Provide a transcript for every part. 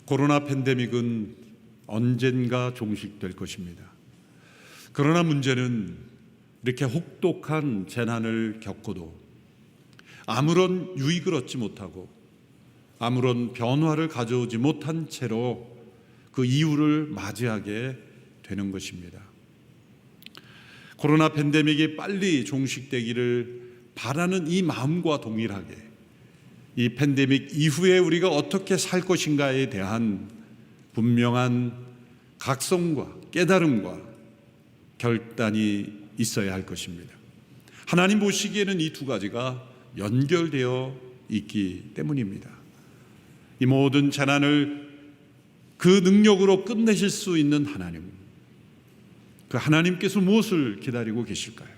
코로나 팬데믹은 언젠가 종식될 것입니다. 그러나 문제는 이렇게 혹독한 재난을 겪고도 아무런 유익을 얻지 못하고 아무런 변화를 가져오지 못한 채로 그 이후를 맞이하게 되는 것입니다. 코로나 팬데믹이 빨리 종식되기를 바라는 이 마음과 동일하게 이 팬데믹 이후에 우리가 어떻게 살 것인가에 대한 분명한 각성과 깨달음과 결단이 있어야 할 것입니다. 하나님 보시기에는 이 두 가지가 연결되어 있기 때문입니다. 이 모든 재난을 그 능력으로 끝내실 수 있는 하나님, 그 하나님께서 무엇을 기다리고 계실까요?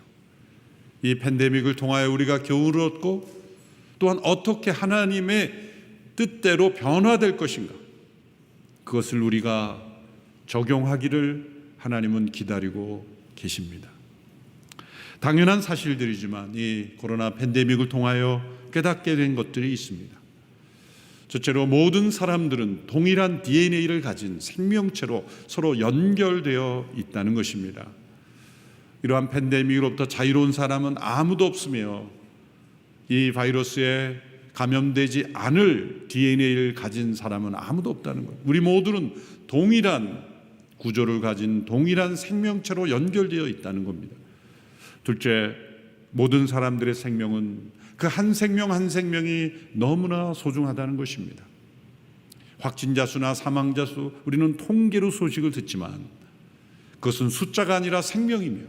이 팬데믹을 통하여 우리가 교훈을 얻고 또한 어떻게 하나님의 뜻대로 변화될 것인가, 그것을 우리가 적용하기를 하나님은 기다리고 계십니다. 당연한 사실들이지만 이 코로나 팬데믹을 통하여 깨닫게 된 것들이 있습니다. 첫째로 모든 사람들은 동일한 DNA를 가진 생명체로 서로 연결되어 있다는 것입니다. 이러한 팬데믹으로부터 자유로운 사람은 아무도 없으며 이 바이러스에 감염되지 않을 DNA를 가진 사람은 아무도 없다는 것. 우리 모두는 동일한 구조를 가진 동일한 생명체로 연결되어 있다는 겁니다. 둘째, 모든 사람들의 생명은 그 한 생명 한 생명이 너무나 소중하다는 것입니다. 확진자 수나 사망자 수, 우리는 통계로 소식을 듣지만 그것은 숫자가 아니라 생명이며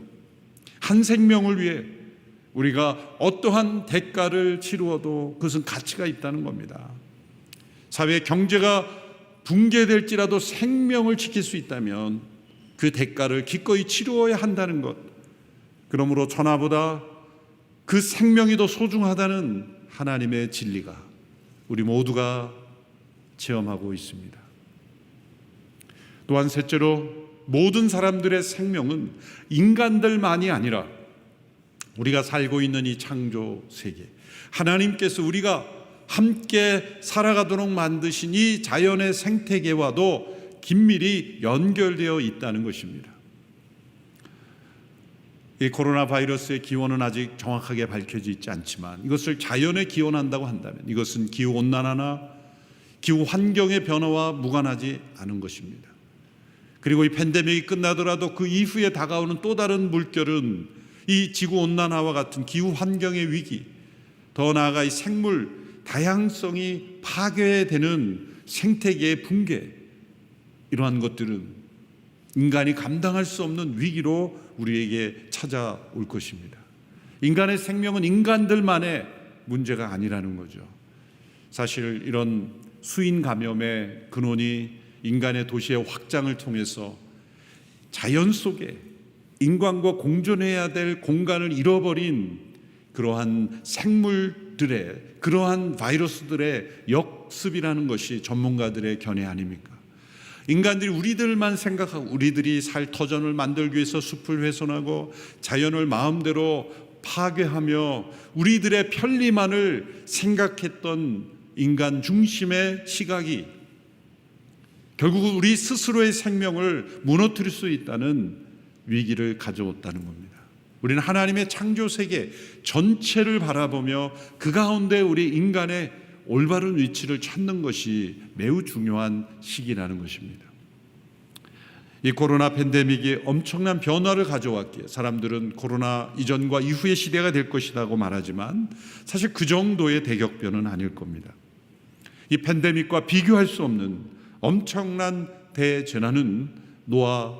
한 생명을 위해 우리가 어떠한 대가를 치루어도 그것은 가치가 있다는 겁니다. 사회 경제가 붕괴될지라도 생명을 지킬 수 있다면 그 대가를 기꺼이 치루어야 한다는 것, 그러므로 천하보다 그 생명이 더 소중하다는 하나님의 진리가 우리 모두가 체험하고 있습니다. 또한 셋째로 모든 사람들의 생명은 인간들만이 아니라 우리가 살고 있는 이 창조 세계, 하나님께서 우리가 함께 살아가도록 만드신 이 자연의 생태계와도 긴밀히 연결되어 있다는 것입니다. 이 코로나 바이러스의 기원은 아직 정확하게 밝혀져 있지 않지만 이것을 자연에 기원한다고 한다면 이것은 기후온난화나 기후 환경의 변화와 무관하지 않은 것입니다. 그리고 이 팬데믹이 끝나더라도 그 이후에 다가오는 또 다른 물결은 이 지구온난화와 같은 기후 환경의 위기, 더 나아가 이 생물 다양성이 파괴되는 생태계의 붕괴, 이러한 것들은 인간이 감당할 수 없는 위기로 우리에게 찾아올 것입니다. 인간의 생명은 인간들만의 문제가 아니라는 거죠. 사실 이런 수인 감염의 근원이 인간의 도시의 확장을 통해서 자연 속에 인간과 공존해야 될 공간을 잃어버린 그러한 생물들의, 그러한 바이러스들의 역습이라는 것이 전문가들의 견해 아닙니까? 인간들이 우리들만 생각하고 우리들이 살 터전을 만들기 위해서 숲을 훼손하고 자연을 마음대로 파괴하며 우리들의 편리만을 생각했던 인간 중심의 시각이 결국은 우리 스스로의 생명을 무너뜨릴 수 있다는 위기를 가져왔다는 겁니다. 우리는 하나님의 창조 세계 전체를 바라보며 그 가운데 우리 인간의 올바른 위치를 찾는 것이 매우 중요한 시기라는 것입니다. 이 코로나 팬데믹이 엄청난 변화를 가져왔기에 사람들은 코로나 이전과 이후의 시대가 될 것이라고 말하지만 사실 그 정도의 대격변은 아닐 겁니다. 이 팬데믹과 비교할 수 없는 엄청난 대재난은 노아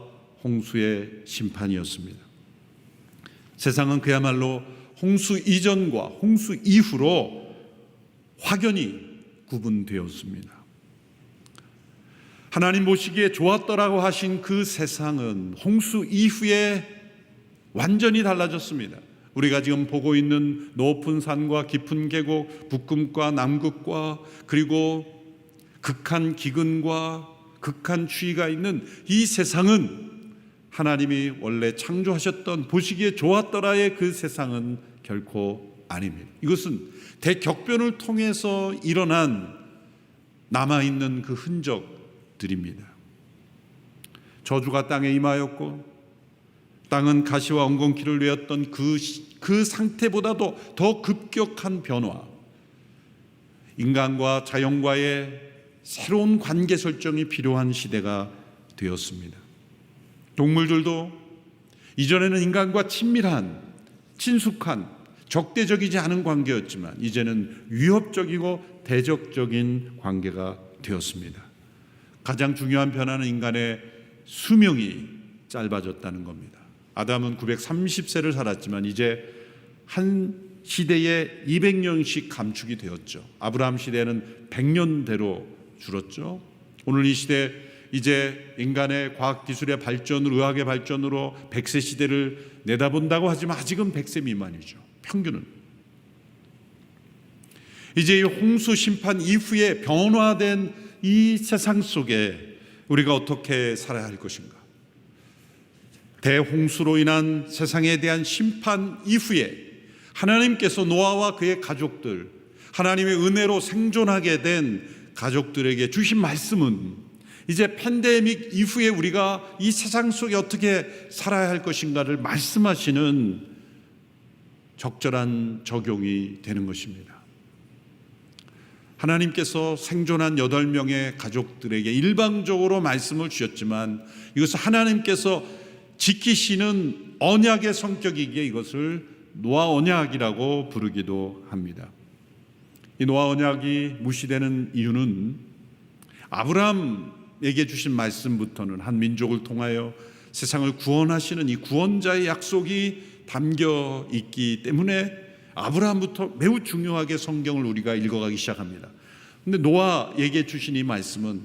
홍수의 심판이었습니다. 세상은 그야말로 홍수 이전과 홍수 이후로 확연히 구분되었습니다. 하나님 보시기에 좋았더라고 하신 그 세상은 홍수 이후에 완전히 달라졌습니다. 우리가 지금 보고 있는 높은 산과 깊은 계곡, 북극과 남극과 그리고 극한 기근과 극한 추위가 있는 이 세상은 하나님이 원래 창조하셨던 보시기에 좋았더라의 그 세상은 결코 아닙니다. 이것은 대격변을 통해서 일어난 남아있는 그 흔적, 엎드립니다. 저주가 땅에 임하였고 땅은 가시와 엉겅퀴를 내었던 그 상태보다도 더 급격한 변화, 인간과 자연과의 새로운 관계 설정이 필요한 시대가 되었습니다. 동물들도 이전에는 인간과 친밀한, 친숙한, 적대적이지 않은 관계였지만 이제는 위협적이고 대적적인 관계가 되었습니다. 가장 중요한 변화는 인간의 수명이 짧아졌다는 겁니다. 아담은 930세를 살았지만 이제 한 시대에 200년씩 감축이 되었죠. 아브라함 시대는 100년대로 줄었죠. 오늘 이 시대 이제 인간의 과학기술의 발전으로, 의학의 발전으로 100세 시대를 내다본다고 하지만 아직은 100세 미만이죠. 평균은. 이제 이 홍수 심판 이후에 변화된 이 세상 속에 우리가 어떻게 살아야 할 것인가? 대홍수로 인한 세상에 대한 심판 이후에 하나님께서 노아와 그의 가족들, 하나님의 은혜로 생존하게 된 가족들에게 주신 말씀은 이제 팬데믹 이후에 우리가 이 세상 속에 어떻게 살아야 할 것인가를 말씀하시는 적절한 적용이 되는 것입니다. 하나님께서 생존한 8명의 가족들에게 일방적으로 말씀을 주셨지만 이것을 하나님께서 지키시는 언약의 성격이기에 이것을 노아 언약이라고 부르기도 합니다. 이 노아 언약이 무시되는 이유는 아브라함에게 주신 말씀부터는 한 민족을 통하여 세상을 구원하시는 이 구원자의 약속이 담겨 있기 때문에 아브라함부터 매우 중요하게 성경을 우리가 읽어가기 시작합니다. 그런데 노아에게 주신 이 말씀은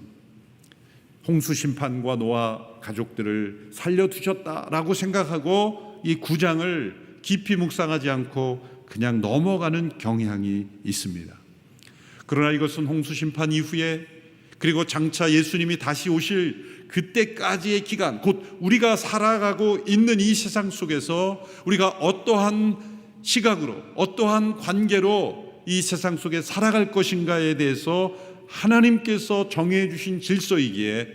홍수 심판과 노아 가족들을 살려두셨다라고 생각하고 이 9장을 깊이 묵상하지 않고 그냥 넘어가는 경향이 있습니다. 그러나 이것은 홍수 심판 이후에 그리고 장차 예수님이 다시 오실 그때까지의 기간, 곧 우리가 살아가고 있는 이 세상 속에서 우리가 어떠한 시각으로, 어떠한 관계로 이 세상 속에 살아갈 것인가에 대해서 하나님께서 정해 주신 질서이기에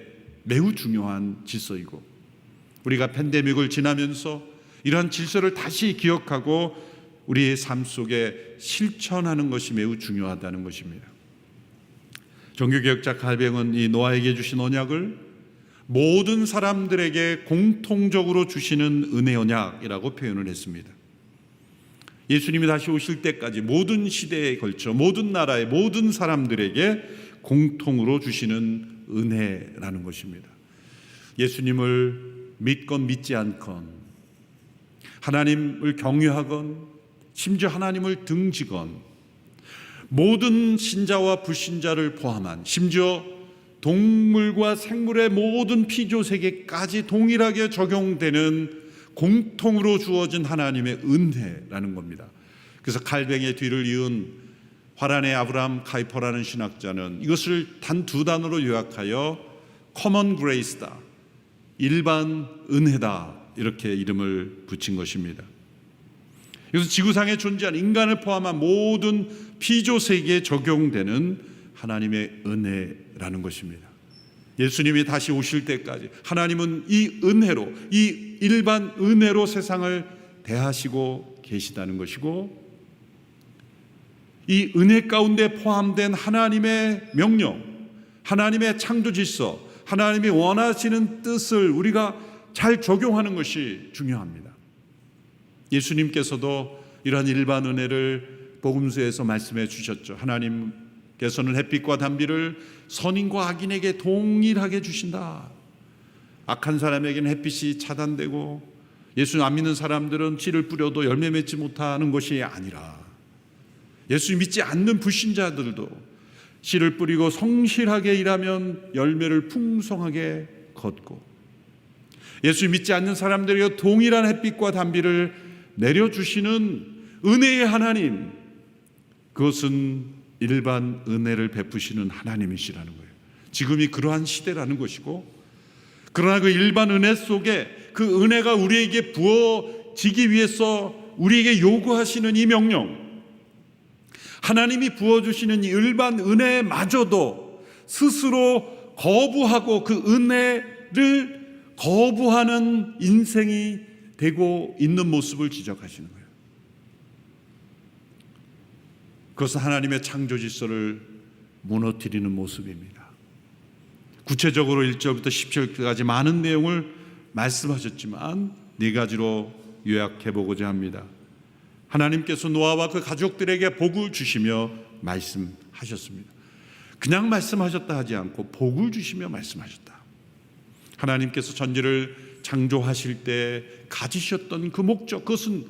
매우 중요한 질서이고, 우리가 팬데믹을 지나면서 이러한 질서를 다시 기억하고 우리의 삶 속에 실천하는 것이 매우 중요하다는 것입니다. 종교개혁자 칼뱅은 이 노아에게 주신 언약을 모든 사람들에게 공통적으로 주시는 은혜 언약이라고 표현을 했습니다. 예수님이 다시 오실 때까지 모든 시대에 걸쳐 모든 나라의 모든 사람들에게 공통으로 주시는 은혜라는 것입니다. 예수님을 믿건 믿지 않건, 하나님을 경외하건 심지어 하나님을 등지건, 모든 신자와 불신자를 포함한 심지어 동물과 생물의 모든 피조세계까지 동일하게 적용되는 공통으로 주어진 하나님의 은혜라는 겁니다. 그래서 칼뱅의 뒤를 이은 화란의 아브라함 카이퍼라는 신학자는 이것을 단 2단어로 요약하여 common grace다, 일반 은혜다, 이렇게 이름을 붙인 것입니다. 그래서 지구상에 존재한 인간을 포함한 모든 피조세계에 적용되는 하나님의 은혜라는 것입니다. 예수님이 다시 오실 때까지 하나님은 이 은혜로, 이 일반 은혜로 세상을 대하시고 계시다는 것이고, 이 은혜 가운데 포함된 하나님의 명령, 하나님의 창조 질서, 하나님이 원하시는 뜻을 우리가 잘 적용하는 것이 중요합니다. 예수님께서도 이러한 일반 은혜를 복음서에서 말씀해 주셨죠. 하나님께서는 햇빛과 단비를 선인과 악인에게 동일하게 주신다. 악한 사람에게는 햇빛이 차단되고 예수 안 믿는 사람들은 씨를 뿌려도 열매 맺지 못하는 것이 아니라, 예수 믿지 않는 불신자들도 씨를 뿌리고 성실하게 일하면 열매를 풍성하게 걷고, 예수 믿지 않는 사람들에게 동일한 햇빛과 단비를 내려주시는 은혜의 하나님, 그것은 일반 은혜를 베푸시는 하나님이시라는 거예요. 지금이 그러한 시대라는 것이고, 그러나 그 일반 은혜 속에 그 은혜가 우리에게 부어지기 위해서 우리에게 요구하시는 이 명령, 하나님이 부어주시는 이 일반 은혜마저도 스스로 거부하고 그 은혜를 거부하는 인생이 되고 있는 모습을 지적하시는 거예요. 그것은 하나님의 창조 질서를 무너뜨리는 모습입니다. 구체적으로 1절부터 17절까지 많은 내용을 말씀하셨지만 네 가지로 요약해 보고자 합니다. 하나님께서 노아와 그 가족들에게 복을 주시며 말씀하셨습니다. 그냥 말씀하셨다 하지 않고 복을 주시며 말씀하셨다. 하나님께서 천지를 창조하실 때 가지셨던 그 목적, 그것은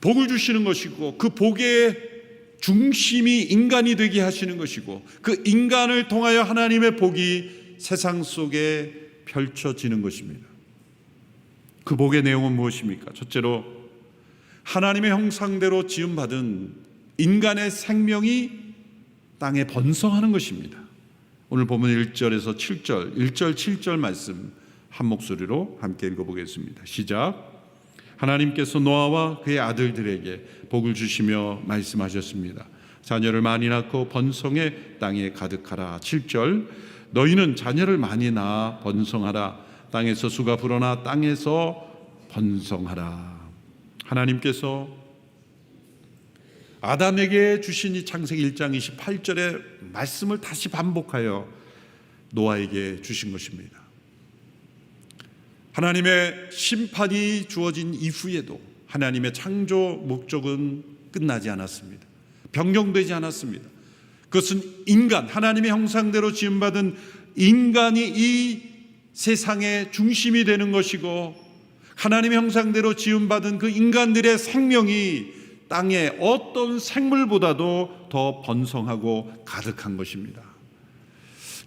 복을 주시는 것이고 그 복의 중심이 인간이 되게 하시는 것이고 그 인간을 통하여 하나님의 복이 세상 속에 펼쳐지는 것입니다. 그 복의 내용은 무엇입니까? 첫째로 하나님의 형상대로 지음받은 인간의 생명이 땅에 번성하는 것입니다. 오늘 보면 1절에서 7절, 1절 7절 말씀 한 목소리로 함께 읽어보겠습니다. 시작. 하나님께서 노아와 그의 아들들에게 복을 주시며 말씀하셨습니다. 자녀를 많이 낳고 번성해 땅에 가득하라. 7절. 너희는 자녀를 많이 낳아 번성하라. 땅에서 수가 불어나 땅에서 번성하라. 하나님께서 아담에게 주신 이 창세기 1장 28절의 말씀을 다시 반복하여 노아에게 주신 것입니다. 하나님의 심판이 주어진 이후에도 하나님의 창조 목적은 끝나지 않았습니다. 변경되지 않았습니다. 그것은 인간, 하나님의 형상대로 지음받은 인간이 이 세상의 중심이 되는 것이고 하나님의 형상대로 지음받은 그 인간들의 생명이 땅의 어떤 생물보다도 더 번성하고 가득한 것입니다.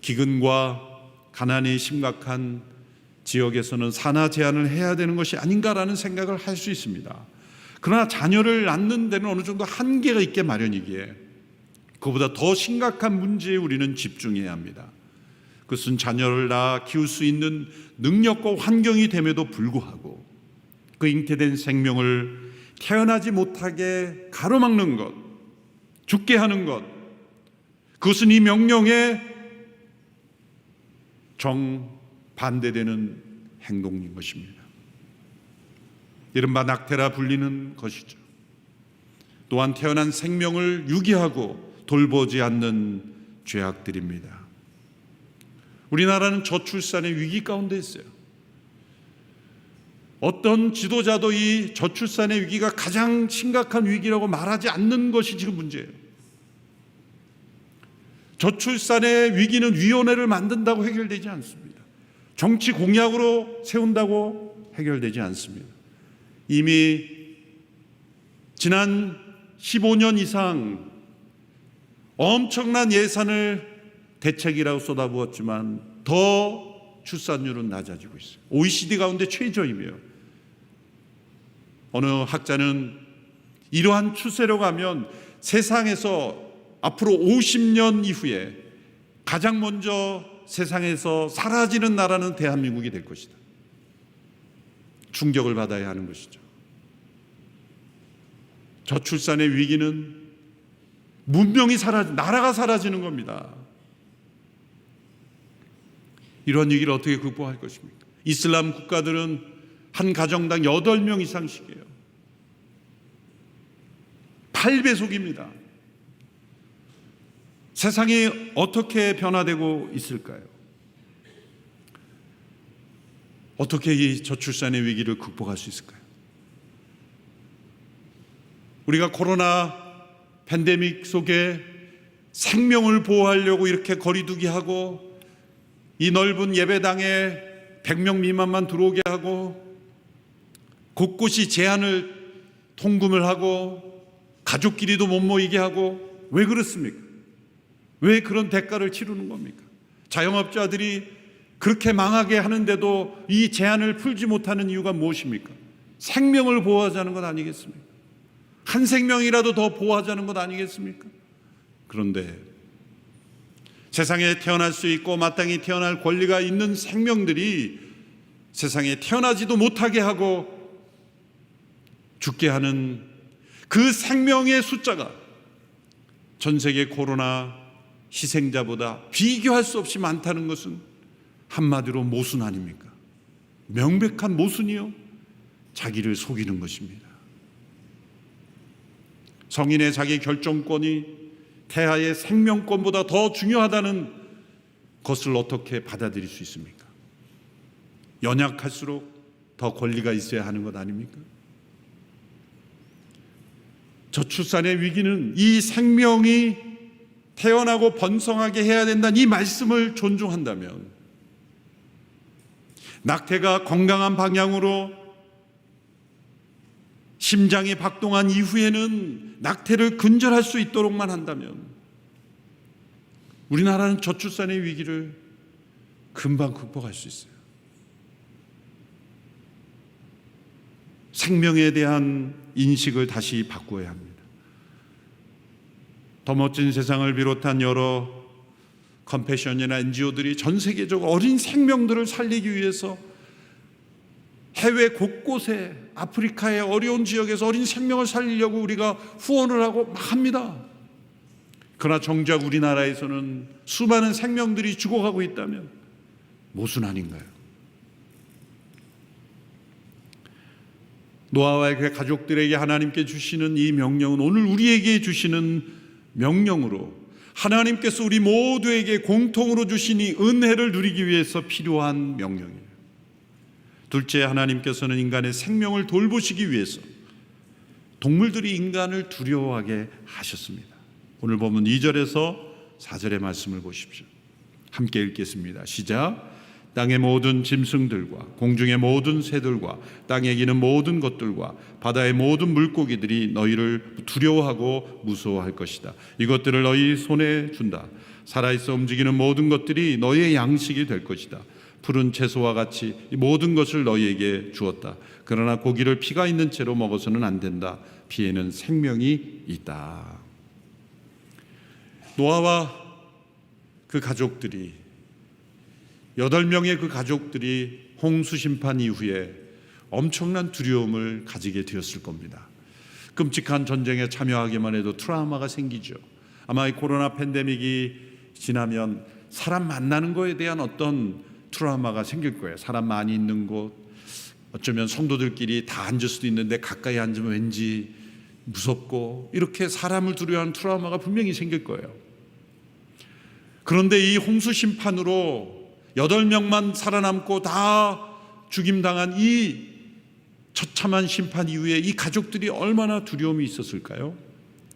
기근과 가난이 심각한 지역에서는 산하 제한을 해야 되는 것이 아닌가라는 생각을 할 수 있습니다. 그러나 자녀를 낳는 데는 어느 정도 한계가 있게 마련이기에 그보다 더 심각한 문제에 우리는 집중해야 합니다. 그것은 자녀를 낳아 키울 수 있는 능력과 환경이 됨에도 불구하고 그 잉태된 생명을 태어나지 못하게 가로막는 것, 죽게 하는 것, 그것은 이 명령에 정반대되는 행동인 것입니다. 이른바 낙태라 불리는 것이죠. 또한 태어난 생명을 유기하고 돌보지 않는 죄악들입니다. 우리나라는 저출산의 위기 가운데 있어요. 어떤 지도자도 이 저출산의 위기가 가장 심각한 위기라고 말하지 않는 것이 지금 문제예요. 저출산의 위기는 위원회를 만든다고 해결되지 않습니다. 정치 공약으로 세운다고 해결되지 않습니다. 이미 지난 15년 이상 엄청난 예산을 대책이라고 쏟아부었지만 더 출산율은 낮아지고 있어요. OECD 가운데 최저이며 어느 학자는 이러한 추세로 가면 세상에서 앞으로 50년 이후에 가장 먼저 세상에서 사라지는 나라는 대한민국이 될 것이다. 충격을 받아야 하는 것이죠. 저출산의 위기는 문명이 나라가 사라지는 겁니다. 이런 위기를 어떻게 극복할 것입니까? 이슬람 국가들은 한 가정당 8명 이상씩이에요. 8배속입니다. 세상이 어떻게 변화되고 있을까요? 어떻게 이 저출산의 위기를 극복할 수 있을까요? 우리가 코로나 팬데믹 속에 생명을 보호하려고 이렇게 거리두기 하고 이 넓은 예배당에 100명 미만만 들어오게 하고 곳곳이 제한을 통금을 하고 가족끼리도 못 모이게 하고 왜 그렇습니까? 왜 그런 대가를 치르는 겁니까? 자영업자들이 그렇게 망하게 하는데도 이 제한을 풀지 못하는 이유가 무엇입니까? 생명을 보호하자는 것 아니겠습니까? 한 생명이라도 더 보호하자는 것 아니겠습니까? 그런데 세상에 태어날 수 있고 마땅히 태어날 권리가 있는 생명들이 세상에 태어나지도 못하게 하고 죽게 하는 그 생명의 숫자가 전 세계 코로나 희생자보다 비교할 수 없이 많다는 것은 한마디로 모순 아닙니까? 명백한 모순이요, 자기를 속이는 것입니다. 성인의 자기 결정권이 태아의 생명권보다 더 중요하다는 것을 어떻게 받아들일 수 있습니까? 연약할수록 더 권리가 있어야 하는 것 아닙니까? 저출산의 위기는 이 생명이 태어나고 번성하게 해야 된다는 이 말씀을 존중한다면, 낙태가 건강한 방향으로 심장이 박동한 이후에는 낙태를 근절할 수 있도록만 한다면 우리나라는 저출산의 위기를 금방 극복할 수 있어요. 생명에 대한 인식을 다시 바꾸어야 합니다. 더 멋진 세상을 비롯한 여러 컴패션이나 NGO들이 전 세계적으로 어린 생명들을 살리기 위해서 해외 곳곳에, 아프리카의 어려운 지역에서 어린 생명을 살리려고 우리가 후원을 하고 막 합니다. 그러나 정작 우리나라에서는 수많은 생명들이 죽어가고 있다면 모순 아닌가요? 노아와 그의 가족들에게 하나님께 주시는 이 명령은 오늘 우리에게 주시는 명령으로 하나님께서 우리 모두에게 공통으로 주신 이 은혜를 누리기 위해서 필요한 명령이에요. 둘째, 하나님께서는 인간의 생명을 돌보시기 위해서 동물들이 인간을 두려워하게 하셨습니다. 오늘 보면 2절에서 4절의 말씀을 보십시오. 함께 읽겠습니다. 시작. 땅의 모든 짐승들과 공중의 모든 새들과 땅에 기는 모든 것들과 바다의 모든 물고기들이 너희를 두려워하고 무서워할 것이다. 이것들을 너희 손에 준다. 살아있어 움직이는 모든 것들이 너희의 양식이 될 것이다. 푸른 채소와 같이 이 모든 것을 너희에게 주었다. 그러나 고기를 피가 있는 채로 먹어서는 안 된다. 피에는 생명이 있다. 노아와 그 가족들이 8명의 그 가족들이 홍수 심판 이후에 엄청난 두려움을 가지게 되었을 겁니다. 끔찍한 전쟁에 참여하기만 해도 트라우마가 생기죠. 아마 이 코로나 팬데믹이 지나면 사람 만나는 거에 대한 어떤 트라우마가 생길 거예요. 사람 많이 있는 곳, 어쩌면 성도들끼리 다 앉을 수도 있는데 가까이 앉으면 왠지 무섭고, 이렇게 사람을 두려워하는 트라우마가 분명히 생길 거예요. 그런데 이 홍수 심판으로 8명만 살아남고 다 죽임당한 이 처참한 심판 이후에 이 가족들이 얼마나 두려움이 있었을까요?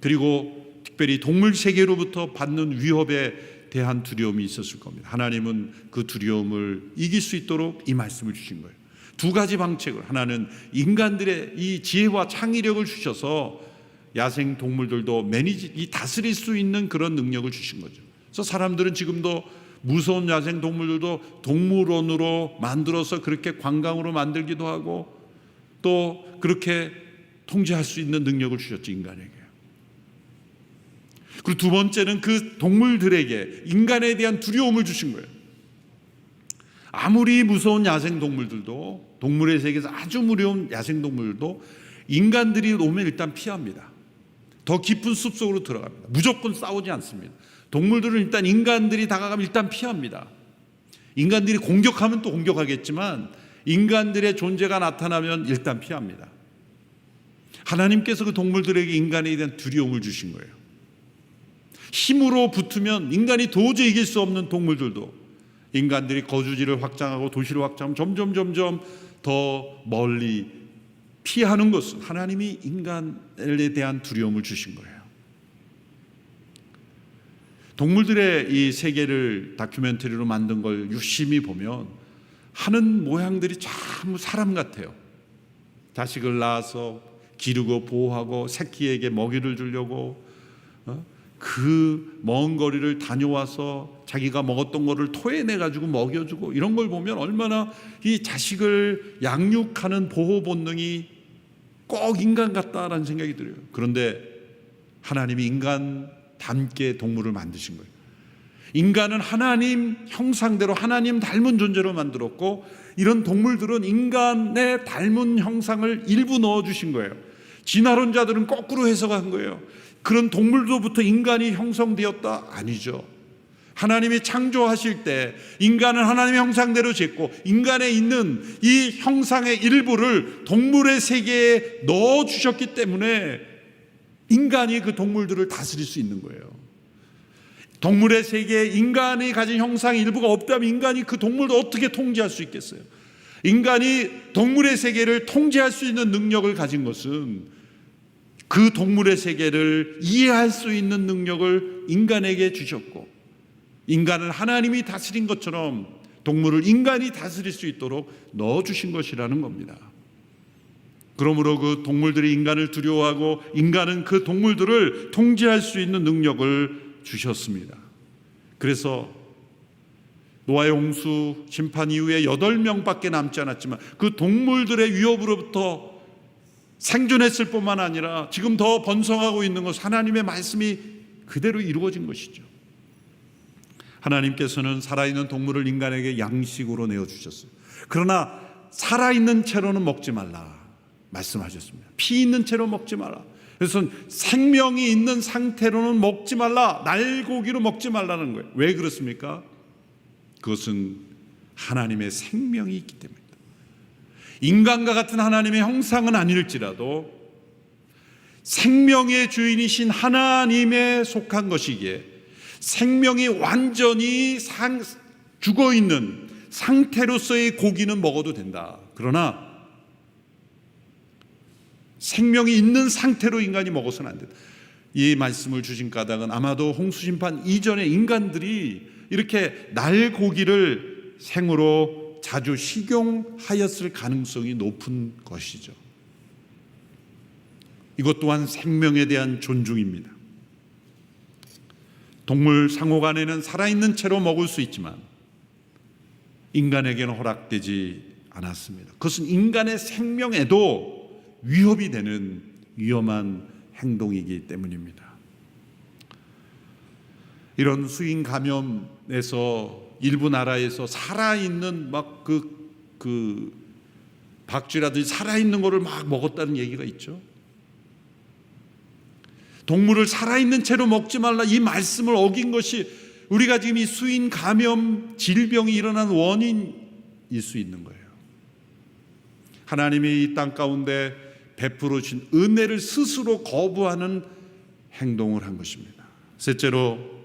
그리고 특별히 동물 세계로부터 받는 위협에 대한 두려움이 있었을 겁니다. 하나님은 그 두려움을 이길 수 있도록 이 말씀을 주신 거예요. 두 가지 방책을, 하나는 인간들의 이 지혜와 창의력을 주셔서 야생 동물들도 다스릴 수 있는 그런 능력을 주신 거죠. 그래서 사람들은 지금도 무서운 야생 동물들도 동물원으로 만들어서 그렇게 관광으로 만들기도 하고 또 그렇게 통제할 수 있는 능력을 주셨죠, 인간에게. 그리고 두 번째는 그 동물들에게 인간에 대한 두려움을 주신 거예요. 아무리 무서운 야생 동물들도, 동물의 세계에서 아주 무서운 야생 동물들도 인간들이 오면 일단 피합니다. 더 깊은 숲속으로 들어갑니다. 무조건 싸우지 않습니다. 동물들은 일단 인간들이 다가가면 일단 피합니다. 인간들이 공격하면 또 공격하겠지만 인간들의 존재가 나타나면 일단 피합니다. 하나님께서 그 동물들에게 인간에 대한 두려움을 주신 거예요. 힘으로 붙으면 인간이 도저히 이길 수 없는 동물들도 인간들이 거주지를 확장하고 도시를 확장하면 점점 더 멀리 피하는 것은 하나님이 인간에 대한 두려움을 주신 거예요. 동물들의 이 세계를 다큐멘터리로 만든 걸 유심히 보면 하는 모양들이 참 사람 같아요. 자식을 낳아서 기르고 보호하고 새끼에게 먹이를 주려고 그 먼 거리를 다녀와서 자기가 먹었던 거를 토해내가지고 먹여주고, 이런 걸 보면 얼마나 이 자식을 양육하는 보호 본능이 꼭 인간 같다라는 생각이 들어요. 그런데 하나님이 인간답게 동물을 만드신 거예요. 인간은 하나님 형상대로 하나님 닮은 존재로 만들었고, 이런 동물들은 인간의 닮은 형상을 일부 넣어주신 거예요. 진화론자들은 거꾸로 해석한 거예요. 그런 동물로부터 인간이 형성되었다? 아니죠. 하나님이 창조하실 때 인간은 하나님의 형상대로 짓고 인간에 있는 이 형상의 일부를 동물의 세계에 넣어주셨기 때문에 인간이 그 동물들을 다스릴 수 있는 거예요. 동물의 세계에 인간이 가진 형상의 일부가 없다면 인간이 그 동물도 어떻게 통제할 수 있겠어요? 인간이 동물의 세계를 통제할 수 있는 능력을 가진 것은 그 동물의 세계를 이해할 수 있는 능력을 인간에게 주셨고, 인간을 하나님이 다스린 것처럼 동물을 인간이 다스릴 수 있도록 넣어주신 것이라는 겁니다. 그러므로 그 동물들이 인간을 두려워하고 인간은 그 동물들을 통제할 수 있는 능력을 주셨습니다. 그래서 노아의 홍수 심판 이후에 8명밖에 남지 않았지만 그 동물들의 위협으로부터 생존했을 뿐만 아니라 지금 더 번성하고 있는 것, 하나님의 말씀이 그대로 이루어진 것이죠. 하나님께서는 살아있는 동물을 인간에게 양식으로 내어주셨어요. 그러나 살아있는 채로는 먹지 말라 말씀하셨습니다. 피 있는 채로 먹지 말라. 그래서 생명이 있는 상태로는 먹지 말라, 날고기로 먹지 말라는 거예요. 왜 그렇습니까? 그것은 하나님의 생명이 있기 때문입니다. 인간과 같은 하나님의 형상은 아닐지라도 생명의 주인이신 하나님에 속한 것이기에 생명이 완전히 죽어있는 상태로서의 고기는 먹어도 된다. 그러나 생명이 있는 상태로 인간이 먹어서는 안 된다. 이 말씀을 주신 까닭은 아마도 홍수심판 이전에 인간들이 이렇게 날고기를 생으로 자주 식용하였을 가능성이 높은 것이죠. 이것 또한 생명에 대한 존중입니다. 동물 상호간에는 살아있는 채로 먹을 수 있지만 인간에게는 허락되지 않았습니다. 그것은 인간의 생명에도 위협이 되는 위험한 행동이기 때문입니다. 이런 수인 감염에서 일부 나라에서 살아있는 막 박쥐라든지 살아있는 거를 막 먹었다는 얘기가 있죠. 동물을 살아있는 채로 먹지 말라, 이 말씀을 어긴 것이 우리가 지금 이 수인 감염 질병이 일어난 원인일 수 있는 거예요. 하나님이 이 땅 가운데 베풀어 주신 은혜를 스스로 거부하는 행동을 한 것입니다. 셋째로,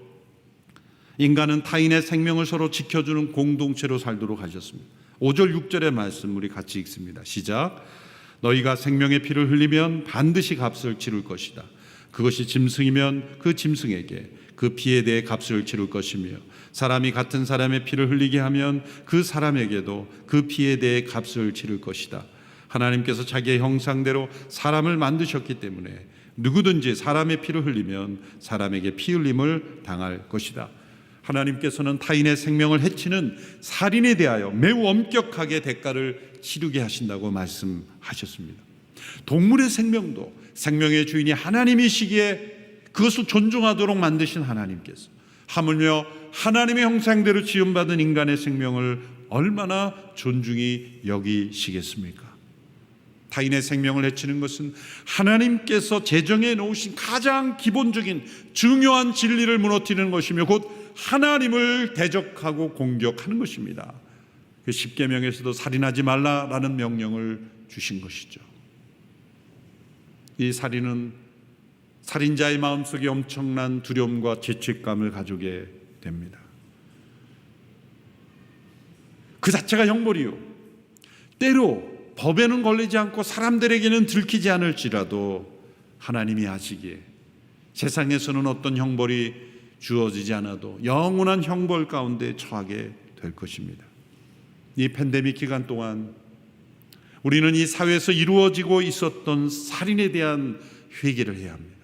인간은 타인의 생명을 서로 지켜주는 공동체로 살도록 하셨습니다. 5절 6절의 말씀 우리 같이 읽습니다. 시작. 너희가 생명의 피를 흘리면 반드시 값을 치를 것이다. 그것이 짐승이면 그 짐승에게 그 피에 대해 값을 치를 것이며, 사람이 같은 사람의 피를 흘리게 하면 그 사람에게도 그 피에 대해 값을 치를 것이다. 하나님께서 자기의 형상대로 사람을 만드셨기 때문에 누구든지 사람의 피를 흘리면 사람에게 피 흘림을 당할 것이다. 하나님께서는 타인의 생명을 해치는 살인에 대하여 매우 엄격하게 대가를 치르게 하신다고 말씀하셨습니다. 동물의 생명도 생명의 주인이 하나님이시기에 그것을 존중하도록 만드신 하나님께서 하물며 하나님의 형상대로 지음받은 인간의 생명을 얼마나 존중히 여기시겠습니까? 타인의 생명을 해치는 것은 하나님께서 제정해 놓으신 가장 기본적인 중요한 진리를 무너뜨리는 것이며 곧 하나님을 대적하고 공격하는 것입니다. 그 십계명에서도 살인하지 말라라는 명령을 주신 것이죠. 이 살인은 살인자의 마음속에 엄청난 두려움과 죄책감을 가지게 됩니다. 그 자체가 형벌이요, 때로 법에는 걸리지 않고 사람들에게는 들키지 않을지라도 하나님이 아시기에 세상에서는 어떤 형벌이 주어지지 않아도 영원한 형벌 가운데 처하게 될 것입니다. 이 팬데믹 기간 동안 우리는 이 사회에서 이루어지고 있었던 살인에 대한 회개를 해야 합니다.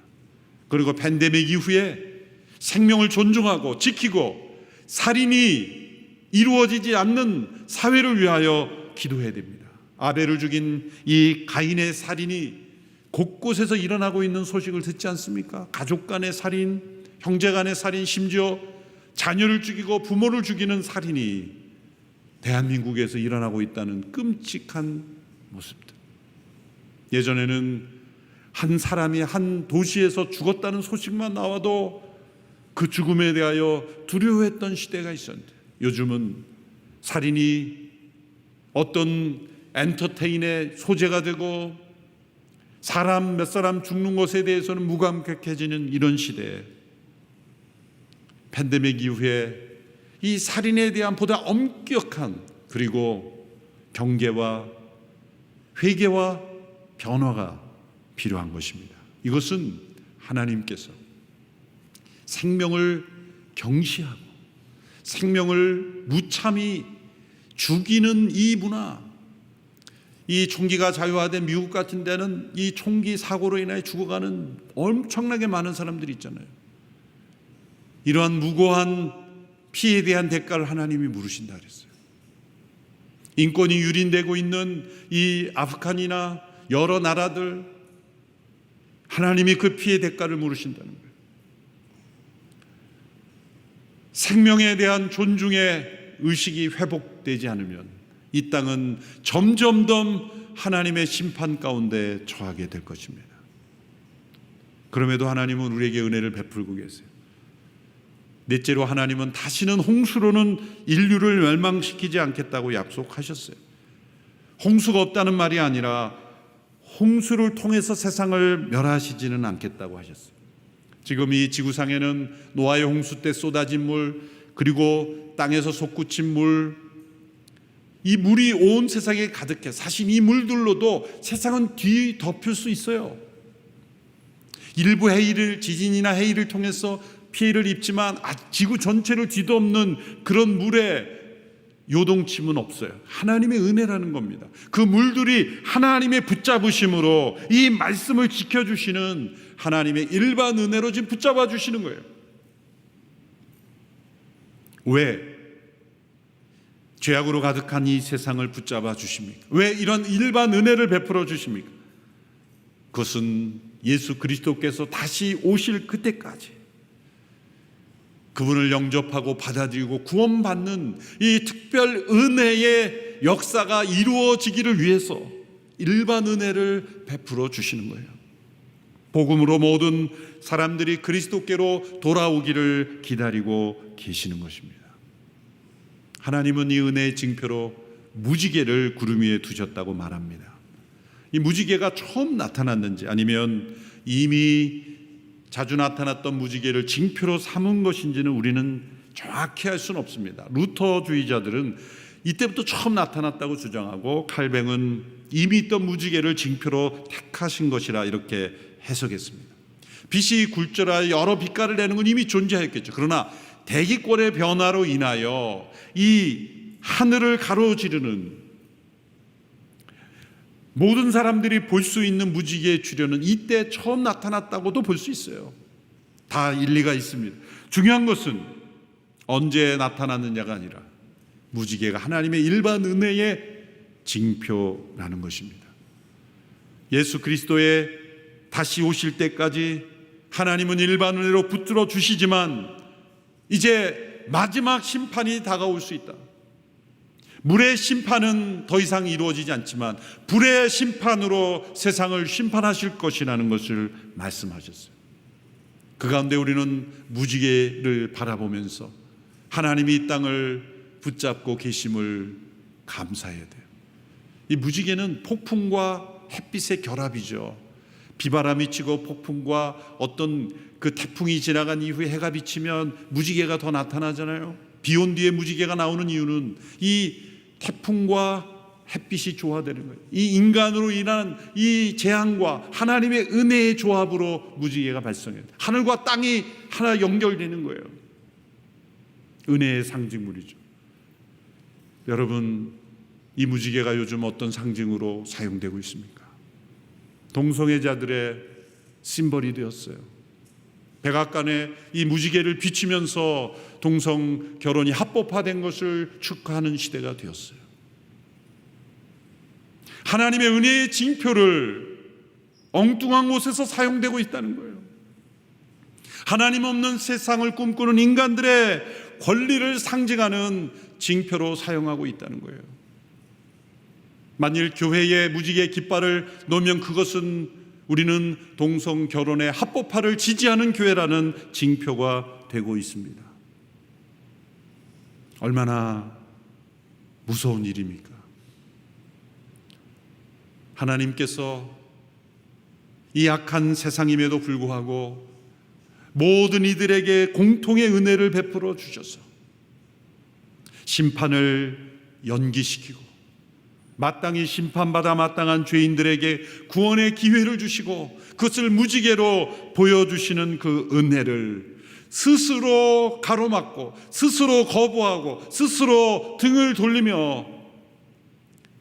그리고 팬데믹 이후에 생명을 존중하고 지키고 살인이 이루어지지 않는 사회를 위하여 기도해야 됩니다. 아벨을 죽인 이 가인의 살인이 곳곳에서 일어나고 있는 소식을 듣지 않습니까? 가족 간의 살인, 형제 간의 살인, 심지어 자녀를 죽이고 부모를 죽이는 살인이 대한민국에서 일어나고 있다는 끔찍한 모습들. 예전에는 한 사람이 한 도시에서 죽었다는 소식만 나와도 그 죽음에 대하여 두려워했던 시대가 있었는데, 요즘은 살인이 어떤 엔터테인의 소재가 되고 몇 사람 죽는 것에 대해서는 무감각해지는 이런 시대에, 팬데믹 이후에 이 살인에 대한 보다 엄격한, 그리고 경계와 회개와 변화가 필요한 것입니다. 이것은 하나님께서 생명을 경시하고 생명을 무참히 죽이는 이 문화, 이 총기가 자유화된 미국 같은 데는 이 총기 사고로 인해 죽어가는 엄청나게 많은 사람들이 있잖아요. 이러한 무고한 피해에 대한 대가를 하나님이 물으신다 그랬어요. 인권이 유린되고 있는 이 아프간이나 여러 나라들, 하나님이 그 피해 대가를 물으신다는 거예요. 생명에 대한 존중의 의식이 회복되지 않으면 이 땅은 점점 더 하나님의 심판 가운데 처하게 될 것입니다. 그럼에도 하나님은 우리에게 은혜를 베풀고 계세요. 넷째로 하나님은 다시는 홍수로는 인류를 멸망시키지 않겠다고 약속하셨어요. 홍수가 없다는 말이 아니라 홍수를 통해서 세상을 멸하시지는 않겠다고 하셨어요. 지금 이 지구상에는 노아의 홍수 때 쏟아진 물, 그리고 땅에서 솟구친 물, 이 물이 온 세상에 가득해. 사실 이 물들로도 세상은 뒤덮일 수 있어요. 일부 지진이나 해일을 통해서 피해를 입지만 지구 전체를 뒤덮는 그런 물의 요동침은 없어요. 하나님의 은혜라는 겁니다. 그 물들이 하나님의 붙잡으심으로 이 말씀을 지켜주시는 하나님의 일반 은혜로 지금 붙잡아 주시는 거예요. 왜 죄악으로 가득한 이 세상을 붙잡아 주십니까? 왜 이런 일반 은혜를 베풀어 주십니까? 그것은 예수 그리스도께서 다시 오실 그때까지 그분을 영접하고 받아들이고 구원받는 이 특별 은혜의 역사가 이루어지기를 위해서 일반 은혜를 베풀어 주시는 거예요. 복음으로 모든 사람들이 그리스도께로 돌아오기를 기다리고 계시는 것입니다. 하나님은 이 은혜의 징표로 무지개를 구름 위에 두셨다고 말합니다. 이 무지개가 처음 나타났는지 아니면 이미 자주 나타났던 무지개를 징표로 삼은 것인지는 우리는 정확히 알 수는 없습니다. 루터주의자들은 이때부터 처음 나타났다고 주장하고, 칼뱅은 이미 있던 무지개를 징표로 택하신 것이라 이렇게 해석했습니다. 빛이 굴절하여 여러 빛깔을 내는 건 이미 존재했겠죠. 그러나 대기권의 변화로 인하여 이 하늘을 가로지르는 모든 사람들이 볼 수 있는 무지개의 출현은 이때 처음 나타났다고도 볼 수 있어요. 다 일리가 있습니다. 중요한 것은 언제 나타났느냐가 아니라 무지개가 하나님의 일반 은혜의 징표라는 것입니다. 예수 그리스도의 다시 오실 때까지 하나님은 일반 은혜로 붙들어 주시지만 이제 마지막 심판이 다가올 수 있다. 물의 심판은 더 이상 이루어지지 않지만 불의 심판으로 세상을 심판하실 것이라는 것을 말씀하셨어요. 그 가운데 우리는 무지개를 바라보면서 하나님이 이 땅을 붙잡고 계심을 감사해야 돼요. 이 무지개는 폭풍과 햇빛의 결합이죠. 비바람이 치고 폭풍과 어떤 그 태풍이 지나간 이후에 해가 비치면 무지개가 더 나타나잖아요. 비 온 뒤에 무지개가 나오는 이유는 이 태풍과 햇빛이 조화되는 거예요. 이 인간으로 인한 이 재앙과 하나님의 은혜의 조합으로 무지개가 발생해요. 하늘과 땅이 하나 연결되는 거예요. 은혜의 상징물이죠. 여러분, 이 무지개가 요즘 어떤 상징으로 사용되고 있습니까? 동성애자들의 심벌이 되었어요. 백악관에 이 무지개를 비추면서 동성 결혼이 합법화된 것을 축하하는 시대가 되었어요. 하나님의 은혜의 징표를 엉뚱한 곳에서 사용되고 있다는 거예요. 하나님 없는 세상을 꿈꾸는 인간들의 권리를 상징하는 징표로 사용하고 있다는 거예요. 만일 교회에 무지개 깃발을 놓으면 그것은 우리는 동성 결혼의 합법화를 지지하는 교회라는 징표가 되고 있습니다. 얼마나 무서운 일입니까? 하나님께서 이 악한 세상임에도 불구하고 모든 이들에게 공통의 은혜를 베풀어 주셔서 심판을 연기시키고 마땅히 심판받아 마땅한 죄인들에게 구원의 기회를 주시고 그것을 무지개로 보여주시는 그 은혜를 스스로 가로막고 스스로 거부하고 스스로 등을 돌리며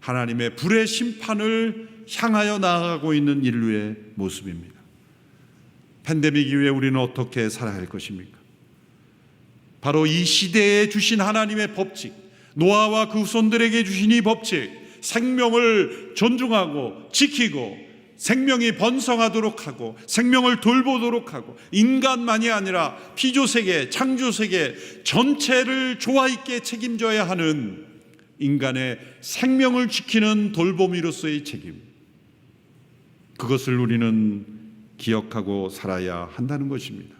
하나님의 불의 심판을 향하여 나아가고 있는 인류의 모습입니다. 팬데믹 이후에 우리는 어떻게 살아야 할 것입니까? 바로 이 시대에 주신 하나님의 법칙, 노아와 그 후손들에게 주신 이 법칙, 생명을 존중하고 지키고 생명이 번성하도록 하고 생명을 돌보도록 하고 인간만이 아니라 피조세계, 창조세계 전체를 조화 있게 책임져야 하는 인간의 생명을 지키는 돌보미로서의 책임, 그것을 우리는 기억하고 살아야 한다는 것입니다.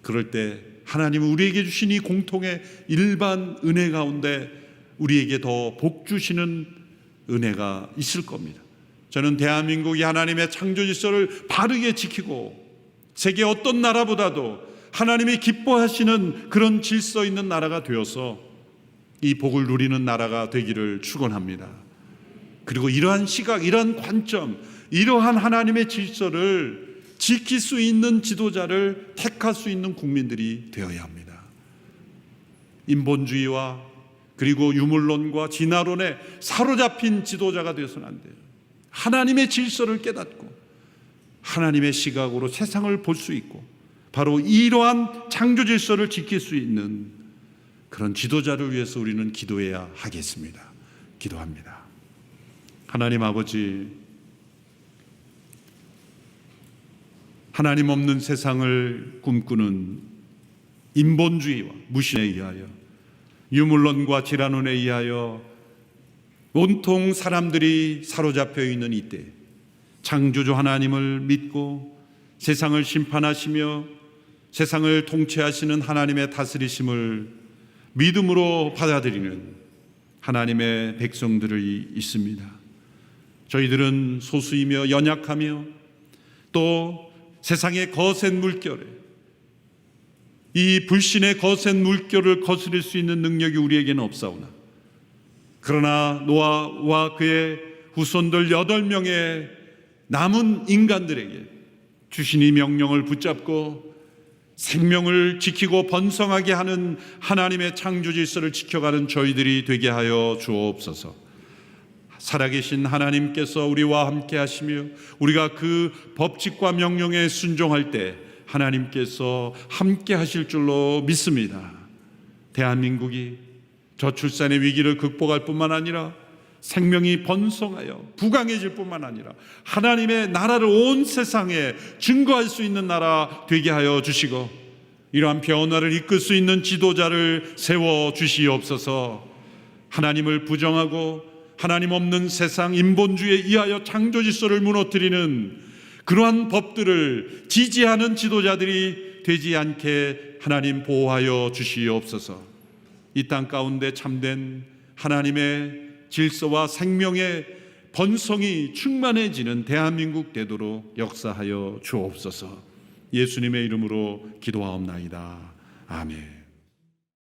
그럴 때 하나님은 우리에게 주신 이 공통의 일반 은혜 가운데 우리에게 더 복 주시는 은혜가 있을 겁니다. 저는 대한민국이 하나님의 창조 질서를 바르게 지키고 세계 어떤 나라보다도 하나님이 기뻐하시는 그런 질서 있는 나라가 되어서 이 복을 누리는 나라가 되기를 축원합니다. 그리고 이러한 시각, 이러한 관점, 이러한 하나님의 질서를 지킬 수 있는 지도자를 택할 수 있는 국민들이 되어야 합니다. 인본주의와 그리고 유물론과 진화론에 사로잡힌 지도자가 되어서는 안 돼요. 하나님의 질서를 깨닫고 하나님의 시각으로 세상을 볼 수 있고 바로 이러한 창조 질서를 지킬 수 있는 그런 지도자를 위해서 우리는 기도해야 하겠습니다. 기도합니다. 하나님 아버지, 하나님 없는 세상을 꿈꾸는 인본주의와 무신에 의하여 유물론과 진화론에 의하여 온통 사람들이 사로잡혀 있는 이때 창조주 하나님을 믿고 세상을 심판하시며 세상을 통치하시는 하나님의 다스리심을 믿음으로 받아들이는 하나님의 백성들이 있습니다. 저희들은 소수이며 연약하며 또 세상의 거센 물결에 이 불신의 거센 물결을 거스릴 수 있는 능력이 우리에게는 없사오나 그러나 노아와 그의 후손들 8명의 남은 인간들에게 주신 이 명령을 붙잡고 생명을 지키고 번성하게 하는 하나님의 창조 질서를 지켜가는 저희들이 되게 하여 주옵소서. 살아계신 하나님께서 우리와 함께 하시며 우리가 그 법칙과 명령에 순종할 때 하나님께서 함께 하실 줄로 믿습니다. 대한민국이 저출산의 위기를 극복할 뿐만 아니라 생명이 번성하여 부강해질 뿐만 아니라 하나님의 나라를 온 세상에 증거할 수 있는 나라 되게 하여 주시고 이러한 변화를 이끌 수 있는 지도자를 세워 주시옵소서. 하나님을 부정하고 하나님 없는 세상 인본주의에 의하여 창조 질서를 무너뜨리는 그러한 법들을 지지하는 지도자들이 되지 않게 하나님 보호하여 주시옵소서. 이 땅 가운데 참된 하나님의 질서와 생명의 번성이 충만해지는 대한민국 되도록 역사하여 주옵소서. 예수님의 이름으로 기도하옵나이다. 아멘.